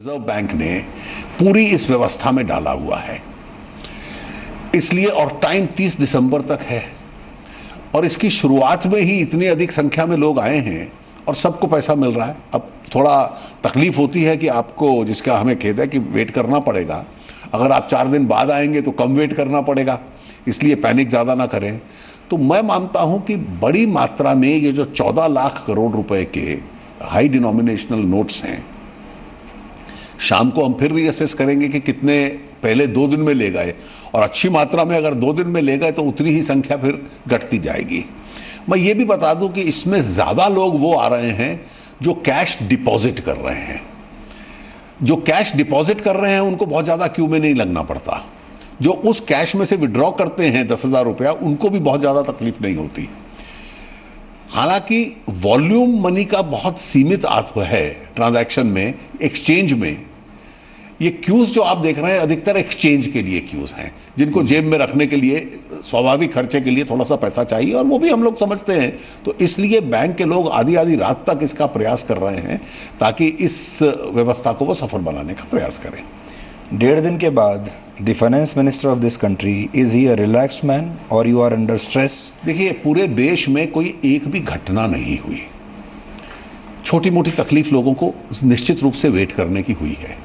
Reserve bank ने पूरी इस व्यवस्था में डाला हुआ है, इसलिए और टाइम 30 दिसंबर तक है और इसकी शुरुआत में ही इतनी अधिक संख्या में लोग आए हैं और सबको पैसा मिल रहा है। अब थोड़ा तकलीफ होती है कि आपको, जिसका हमें खेद है कि वेट करना पड़ेगा। अगर आप 4 दिन बाद आएंगे तो कम वेट करना पड़ेगा, इसलिए पैनिक ज़्यादा ना करें। तो मैं मानता हूं कि बड़ी मात्रा में ये जो 14 लाख करोड़ रुपए के हाई डिनोमिनेशनल नोट्स हैं, शाम को हम फिर भी असेस करेंगे कि कितने पहले 2 दिन में ले गए, और अच्छी मात्रा में अगर 2 दिन में ले गए तो उतनी ही संख्या फिर घटती जाएगी। मैं ये भी बता दूं कि इसमें ज़्यादा लोग वो आ रहे हैं जो कैश डिपॉजिट कर रहे हैं। जो कैश डिपॉजिट कर रहे हैं उनको बहुत ज़्यादा क्यू में नहीं लगना पड़ता। जो उस कैश में से विड्रॉ करते हैं 10,000 रुपया, उनको भी बहुत ज़्यादा तकलीफ नहीं होती। हालांकि वॉल्यूम मनी का बहुत सीमित है ट्रांजैक्शन में, एक्सचेंज में। ये क्यूज जो आप देख रहे हैं अधिकतर एक्सचेंज के लिए क्यूज हैं, जिनको जेब में रखने के लिए स्वाभाविक खर्चे के लिए थोड़ा सा पैसा चाहिए, और वो भी हम लोग समझते हैं। तो इसलिए बैंक के लोग आधी आधी रात तक इसका प्रयास कर रहे हैं ताकि इस व्यवस्था को वो सफल बनाने का प्रयास करें। 1.5 दिन के बाद the finance minister of this country, is he a relaxed man और यू आर अंडर स्ट्रेस? देखिए, पूरे देश में कोई एक भी घटना नहीं हुई। छोटी मोटी तकलीफ लोगों को निश्चित रूप से वेट करने की हुई है,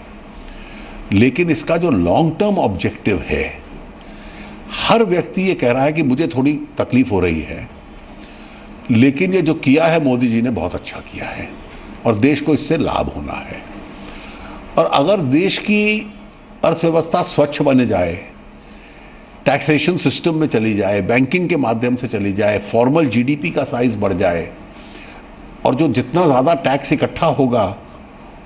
लेकिन इसका जो लॉन्ग टर्म ऑब्जेक्टिव है, हर व्यक्ति ये कह रहा है कि मुझे थोड़ी तकलीफ हो रही है, लेकिन ये जो किया है मोदी जी ने बहुत अच्छा किया है और देश को इससे लाभ होना है। और अगर देश की अर्थव्यवस्था स्वच्छ बन जाए, टैक्सेशन सिस्टम में चली जाए, बैंकिंग के माध्यम से चली जाए, फॉर्मल जीडीपी का साइज बढ़ जाए, और जो जितना ज़्यादा टैक्स इकट्ठा होगा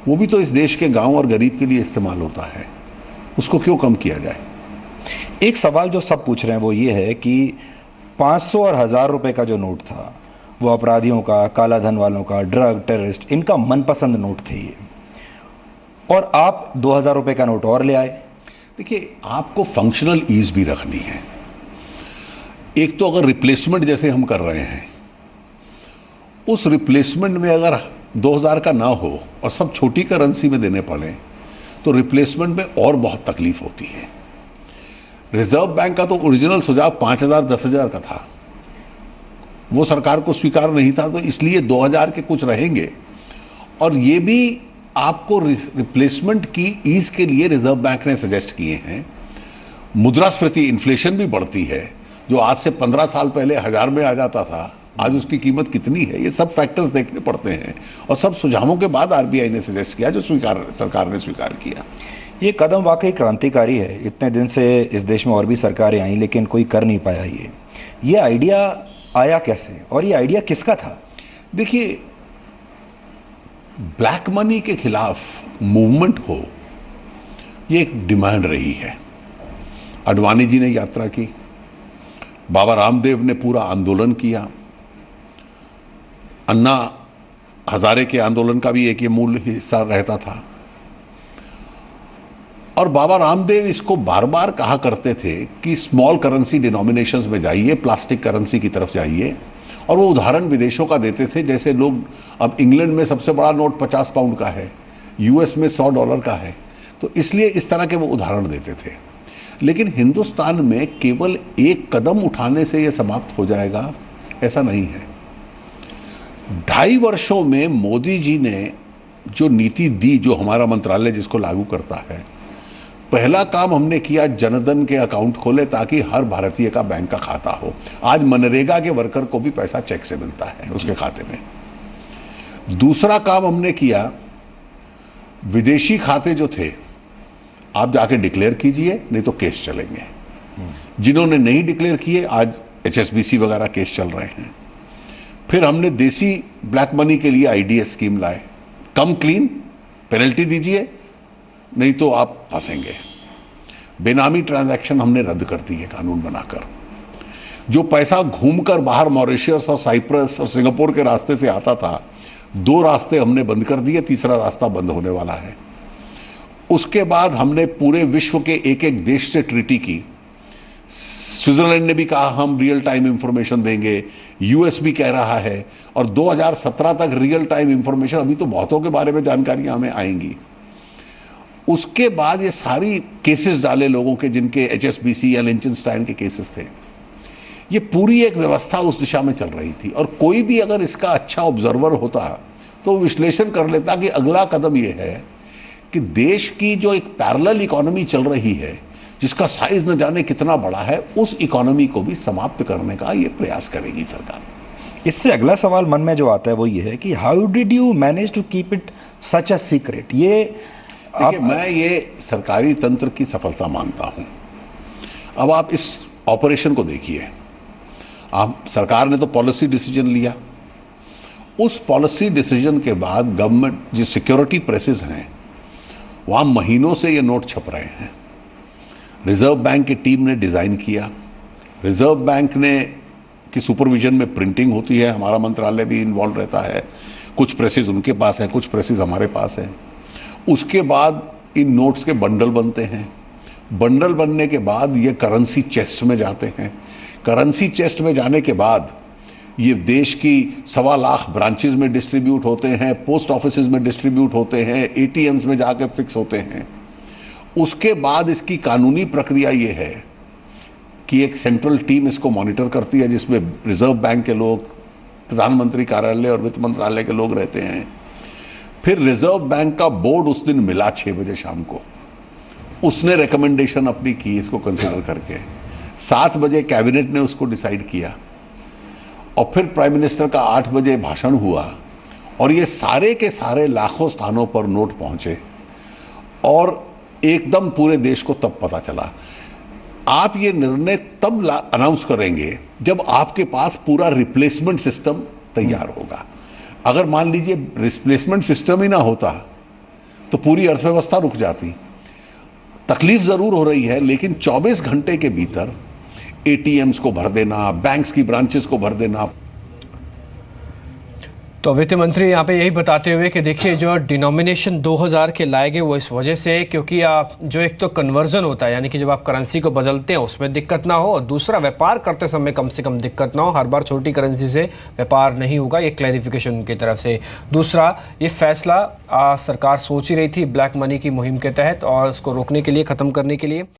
वो भी तो इस देश के गांव और गरीब के लिए इस्तेमाल होता है, उसको क्यों कम किया जाए? एक सवाल जो सब पूछ रहे हैं वो ये है कि 500 और 1000 रुपए का जो नोट था वो अपराधियों का, काला धन वालों का, ड्रग, टेररिस्ट, इनका मनपसंद नोट थे ये, और आप 2000 रुपए का नोट और ले आए। देखिए, आपको फंक्शनल ईज भी रखनी है। एक तो अगर रिप्लेसमेंट जैसे हम कर रहे हैं, उस रिप्लेसमेंट में अगर 2000 का ना हो और सब छोटी करेंसी में देने पड़े तो रिप्लेसमेंट में और बहुत तकलीफ होती है। रिजर्व बैंक का तो ओरिजिनल सुझाव 5000, 10,000 का था, वो सरकार को स्वीकार नहीं था, तो इसलिए 2000 के कुछ रहेंगे। और ये भी आपको रिप्लेसमेंट की ईज के लिए रिजर्व बैंक ने सजेस्ट किए हैं। मुद्रास्फीति, इन्फ्लेशन भी बढ़ती है, जो आज से 15 साल पहले 1000 में आ जाता था, आज उसकी कीमत कितनी है, ये सब फैक्टर्स देखने पड़ते हैं। और सब सुझावों के बाद आरबीआई ने सजेस्ट किया, जो सरकार ने स्वीकार किया। ये कदम वाकई क्रांतिकारी है। इतने दिन से इस देश में और भी सरकारें आई, लेकिन कोई कर नहीं पाया। ये आइडिया आया कैसे और ये आइडिया किसका था? देखिए, ब्लैक मनी के खिलाफ मूवमेंट हो, ये एक डिमांड रही है। अडवाणी जी ने यात्रा की, बाबा रामदेव ने पूरा आंदोलन किया, अन्ना हजारे के आंदोलन का भी एक ये मूल हिस्सा रहता था। और बाबा रामदेव इसको बार बार कहा करते थे कि स्मॉल करेंसी डिनोमिनेशंस में जाइए, प्लास्टिक करेंसी की तरफ जाइए। और वो उदाहरण विदेशों का देते थे, जैसे लोग, अब इंग्लैंड में सबसे बड़ा नोट 50 पाउंड का है, यूएस में $100 का है, तो इसलिए इस तरह के वो उदाहरण देते थे। लेकिन हिंदुस्तान में केवल एक कदम उठाने से ये समाप्त हो जाएगा, ऐसा नहीं है। 2.5 वर्षों में मोदी जी ने जो नीति दी, जो हमारा मंत्रालय जिसको लागू करता है, पहला काम हमने किया, जनधन के अकाउंट खोले ताकि हर भारतीय का बैंक का खाता हो। आज मनरेगा के वर्कर को भी पैसा चेक से मिलता है उसके खाते में। दूसरा काम हमने किया, विदेशी खाते जो थे आप जाके डिक्लेयर कीजिए, नहीं तो केस चलेंगे। जिन्होंने नहीं डिक्लेयर किए, आज HSBC वगैरह केस चल रहे हैं। फिर हमने देसी ब्लैक मनी के लिए IDS स्कीम लाए, कम क्लीन, पेनल्टी दीजिए नहीं तो आप फंसेंगे। बेनामी ट्रांजैक्शन हमने रद्द कर दी है कानून बनाकर। जो पैसा घूमकर बाहर मॉरिशस और साइप्रस और सिंगापुर के रास्ते से आता था, 2 रास्ते हमने बंद कर दिए, तीसरा रास्ता बंद होने वाला है। उसके बाद हमने पूरे विश्व के एक एक देश से ट्रीटी की। स्विट्जरलैंड ने भी कहा हम रियल टाइम इंफॉर्मेशन देंगे, यूएस भी कह रहा है, और 2017 तक रियल टाइम इंफॉर्मेशन, अभी तो बहुतों के बारे में जानकारियां हमें आएंगी। उसके बाद ये सारी केसेस डाले लोगों के, जिनके HSBC या लिंचनस्टाइन के केसेस थे। ये पूरी एक व्यवस्था उस दिशा में चल रही थी, और कोई भी अगर इसका अच्छा ऑब्जर्वर होता तो विश्लेषण कर लेता कि अगला कदम ये है कि देश की जो एक पैरेलल इकोनॉमी चल रही है, जिसका साइज न जाने कितना बड़ा है, उस इकोनॉमी को भी समाप्त करने का ये प्रयास करेगी सरकार। इससे अगला सवाल मन में जो आता है वो ये है कि how did you manage to keep it such a secret? ये देखिए, मैं ये सरकारी तंत्र की सफलता मानता हूं। अब आप इस ऑपरेशन को देखिए, आप सरकार ने तो पॉलिसी डिसीजन लिया, उस पॉलिसी डिसीजन के बाद गवर्नमेंट जो सिक्योरिटी प्रेसेस हैं वहाँ महीनों से ये नोट छप रहे हैं। रिजर्व बैंक की टीम ने डिज़ाइन किया, रिजर्व बैंक ने की सुपरविजन में प्रिंटिंग होती है, हमारा मंत्रालय भी इन्वॉल्व रहता है, कुछ प्रेसेस उनके पास है, कुछ प्रेसेस हमारे पास है। उसके बाद इन नोट्स के बंडल बनते हैं, बंडल बनने के बाद ये करेंसी चेस्ट में जाते हैं, करेंसी चेस्ट में जाने के बाद ये देश की 1.25 लाख ब्रांचेस में डिस्ट्रीब्यूट होते हैं, पोस्ट ऑफिसेज में डिस्ट्रीब्यूट होते हैं, ATMs में जाके फिक्स होते हैं। उसके बाद इसकी कानूनी प्रक्रिया ये है कि एक सेंट्रल टीम इसको मॉनिटर करती है, जिसमें रिजर्व बैंक के लोग, प्रधानमंत्री कार्यालय और वित्त मंत्रालय के लोग रहते हैं। फिर रिजर्व बैंक का बोर्ड उस दिन मिला 6 बजे शाम को, उसने रिकमेंडेशन अपनी की इसको कंसिडर करके, 7 बजे कैबिनेट ने उसको डिसाइड किया, और फिर प्राइम मिनिस्टर का 8 बजे भाषण हुआ, और ये सारे के सारे लाखों स्थानों पर नोट पहुंचे, और एकदम पूरे देश को तब पता चला। आप ये निर्णय तब अनाउंस करेंगे जब आपके पास पूरा रिप्लेसमेंट सिस्टम तैयार होगा। अगर मान लीजिए रिप्लेसमेंट सिस्टम ही ना होता तो पूरी अर्थव्यवस्था रुक जाती। तकलीफ ज़रूर हो रही है, लेकिन 24 घंटे के भीतर ATMs को भर देना, बैंक्स की ब्रांचेस को भर देना। तो वित्त मंत्री यहाँ पे यही बताते हुए कि देखिए जो डिनोमिनेशन 2000 के लाए गए वो इस वजह से क्योंकि जो एक तो कन्वर्जन होता है, यानी कि जब आप करेंसी को बदलते हैं उसमें दिक्कत ना हो, और दूसरा व्यापार करते समय कम से कम दिक्कत ना हो। हर बार छोटी करेंसी से व्यापार नहीं होगा, ये क्लैरिफिकेशन उनकी तरफ से। दूसरा, ये फैसला सरकार सोच ही रही थी ब्लैक मनी की मुहिम के तहत और उसको रोकने के लिए, ख़त्म करने के लिए।